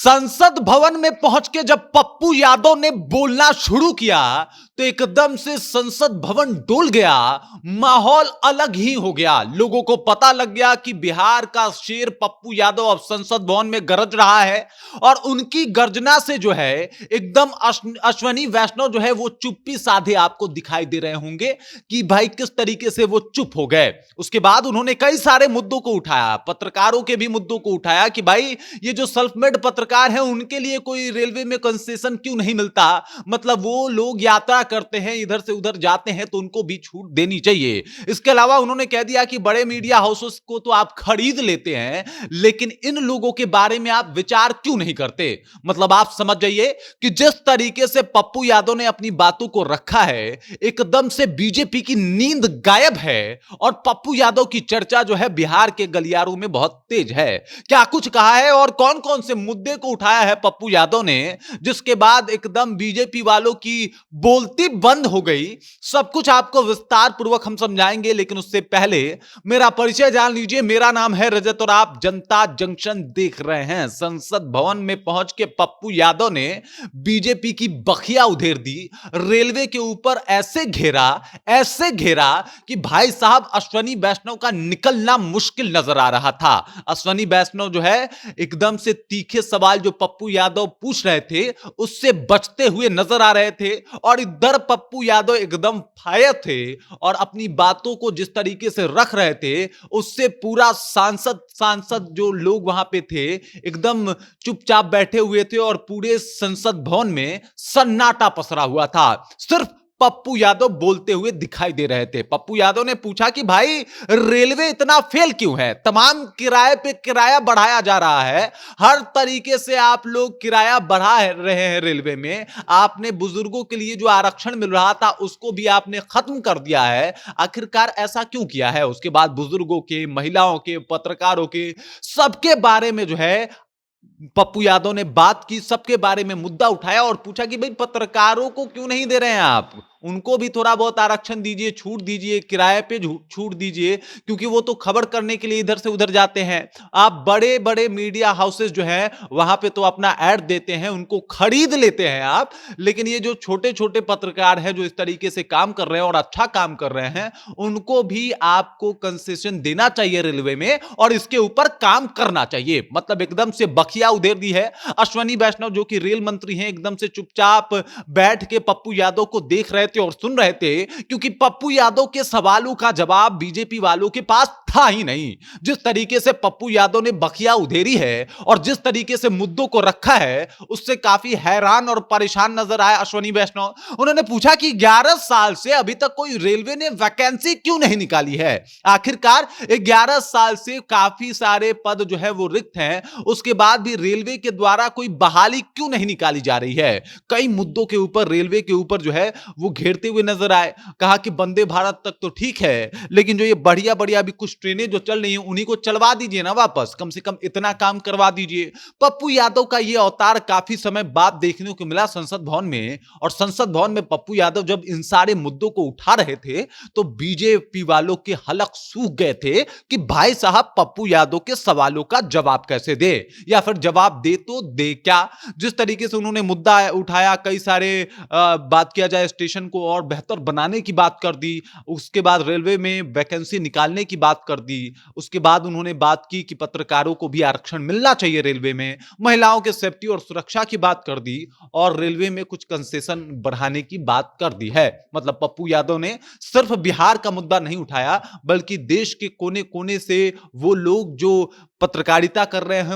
संसद भवन में पहुंच के जब पप्पू यादव ने बोलना शुरू किया तो एकदम से संसद भवन डोल गया। माहौल अलग ही हो गया। लोगों को पता लग गया कि बिहार का शेर पप्पू यादव अब संसद भवन में गरज रहा है और उनकी गर्जना से जो है एकदम अश्वनी वैष्णव जो है वो चुप्पी साधे आपको दिखाई दे रहे होंगे कि भाई किस तरीके से वो चुप हो गए। उसके बाद उन्होंने कई सारे मुद्दों को उठाया, पत्रकारों के भी मुद्दों को उठाया कि भाई ये जो सेल्फ मेड पत्रकार हैं उनके लिए कोई रेलवे में कंसेशन क्यों नहीं मिलता, मतलब वो लोग यात्रा करते हैं इधर से उधर जाते हैं तो उनको भी छूट देनी चाहिए। इसके अलावा उन्होंने कह दिया कि बड़े मीडिया हाउसेस को तो आप खरीद लेते हैं लेकिन इन लोगों के बारे में आप विचार क्यों नहीं करते। मतलब आप समझ जाइए कि जिस तरीके से पप्पू यादव ने अपनी बातों को रखा है एकदम से बीजेपी की नींद गायब है और पप्पू यादव की चर्चा जो है बिहार के गलियारों में बहुत तेज है। क्या कुछ कहा है और कौन कौन से मुद्दे को उठाया है पप्पू यादव ने, जिसके बाद एकदम बीजेपी वालों की बोलती बंद हो गई, सब कुछ आपको विस्तार पूर्वक हम समझाएंगे। लेकिन उससे पहले मेरा परिचय जान लीजिए। मेरा नाम है रजत और आप जनता जंक्शन देख रहे हैं। संसद भवन में पहुंच के पप्पू यादव ने बीजेपी की बखिया उधेड़ दी, रेलवे के ऊपर ऐसे घेरा कि भाई साहब अश्वनी वैष्णव का निकलना मुश्किल नजर आ रहा था। अश्वनी वैष्णव जो है एकदम से तीखे सवाल जो पप्पू यादव पूछ रहे थे उससे बचते हुए नजर आ रहे थे और इधर पप्पू यादव एकदम फायर थे और अपनी बातों को जिस तरीके से रख रहे थे उससे पूरा सांसद जो लोग वहां पे थे एकदम चुपचाप बैठे हुए थे और पूरे संसद भवन में सन्नाटा पसरा हुआ था। सिर्फ पप्पू यादव बोलते हुए दिखाई दे रहे थे। पप्पू यादव ने पूछा कि भाई रेलवे इतना फेल क्यों है, तमाम किराए पे किराया बढ़ाया जा रहा है, हर तरीके से आप लोग किराया बढ़ा रहे हैं रेलवे में, आपने बुजुर्गों के लिए जो आरक्षण मिल रहा था उसको भी आपने खत्म कर दिया है, आखिरकार ऐसा क्यों किया है। उसके बाद बुजुर्गों के, महिलाओं के, पत्रकारों के सबके बारे में जो है पप्पू यादव ने बात की, सबके बारे में मुद्दा उठाया और पूछा कि भाई पत्रकारों को क्यों नहीं दे रहे हैं आप, उनको भी थोड़ा बहुत आरक्षण दीजिए, छूट दीजिए, किराए पे छूट दीजिए, क्योंकि वो तो खबर करने के लिए इधर से उधर जाते हैं। आप बड़े बड़े मीडिया हाउसेस जो हैं वहां पे तो अपना ऐड देते हैं, उनको खरीद लेते हैं आप, लेकिन ये जो छोटे छोटे पत्रकार हैं जो इस तरीके से काम कर रहे हैं और अच्छा काम कर रहे हैं उनको भी आपको कंसेशन देना चाहिए रेलवे में और इसके ऊपर काम करना चाहिए। मतलब एकदम से बखिया उधेड़ दी है। अश्वनी वैष्णव जो कि रेल मंत्री हैं एकदम से चुपचाप बैठ के पप्पू यादव को देख रहे थे और सुन रहे थे, क्योंकि पप्पू यादव के सवालों का जवाब बीजेपी वालों के पास था ही नहीं। जिस तरीके से पप्पू यादव ने बखिया उधेरी है और जिस तरीके से मुद्दों को रखा है उससे काफी हैरान और परेशान नजर आए अश्वनी वैष्णव। उन्होंने पूछा कि 11 साल से अभी तक कोई रेलवे ने वैकेंसी क्यों नहीं निकाली है, आखिरकार 11 साल से काफी सारे पद जो है वो रिक्त हैं, उसके बाद भी रेलवे के द्वारा कोई बहाली क्यों नहीं निकाली जा रही है। कई मुद्दों के ऊपर रेलवे के ऊपर जो है वो घेरते हुए नजर आए। कहा कि वंदे भारत तक तो ठीक है लेकिन जो ये बढ़िया बढ़िया भी कुछ ट्रेनें जो चल रही हैं उन्हीं को चलवा दीजिए ना वापस, कम से कम इतना काम करवा दीजिए। पप्पू यादव का ये अवतार काफी समय बाद देखने को मिला संसद भवन में, और संसद भवन में पप्पू यादव जब इन सारे मुद्दों को उठा रहे थे तो बीजेपी वालों के हलक सूख गए थे कि भाई साहब पप्पू यादव के सवालों का जवाब कैसे दे, या फिर जवाब दे तो दे क्या। जिस तरीके से उन्होंने मुद्दा उठाया, कई सारे बात किया जाए स्टेशन को और बेहतर बनाने की बात कर दी, उसके बाद रेलवे में वैकेंसी निकालने की बात कर दी, उसके बाद उन्होंने बात की कि पत्रकारों को भी आरक्षण मिलना चाहिए रेलवे में, महिलाओं के सेफ्टी और सुरक्षा की बात कर दी और रेलवे में कुछ कंसेशन बढ़ाने की बात कर दी है। मतलब पप्पू यादव ने सिर्फ बिहार का मुद्दा नहीं उठाया बल्कि देश के कोने कोने से वो लोग जो पत्रकारिता कर रहे हैं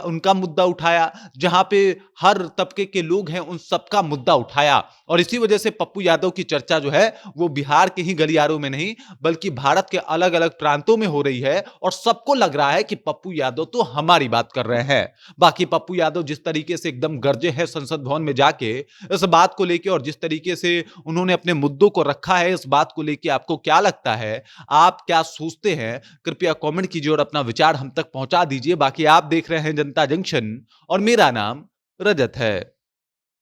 उनका मुद्दा उठाया, जहां पे हर तबके के लोग हैं उन सबका मुद्दा उठाया। और इसी वजह से पप्पू यादव की चर्चा जो है वो बिहार के ही गलियारों में नहीं बल्कि भारत के अलग अलग प्रांतों में हो रही है और सबको लग रहा है कि पप्पू यादव तो हमारी बात कर रहे हैं। बाकी पप्पू यादव जिस तरीके से एकदम गरजे हैं संसद भवन में जाके इस बात को लेकर और जिस तरीके से उन्होंने अपने मुद्दों को रखा है, इस बात को लेकर आपको क्या लगता है, आप क्या सोचते हैं, कृपया कमेंट कीजिए और अपना विचार हम तक पहुंचा दीजिए। बाकी आप देख रहे हैं जनता जंक्शन और मेरा नाम रजत है।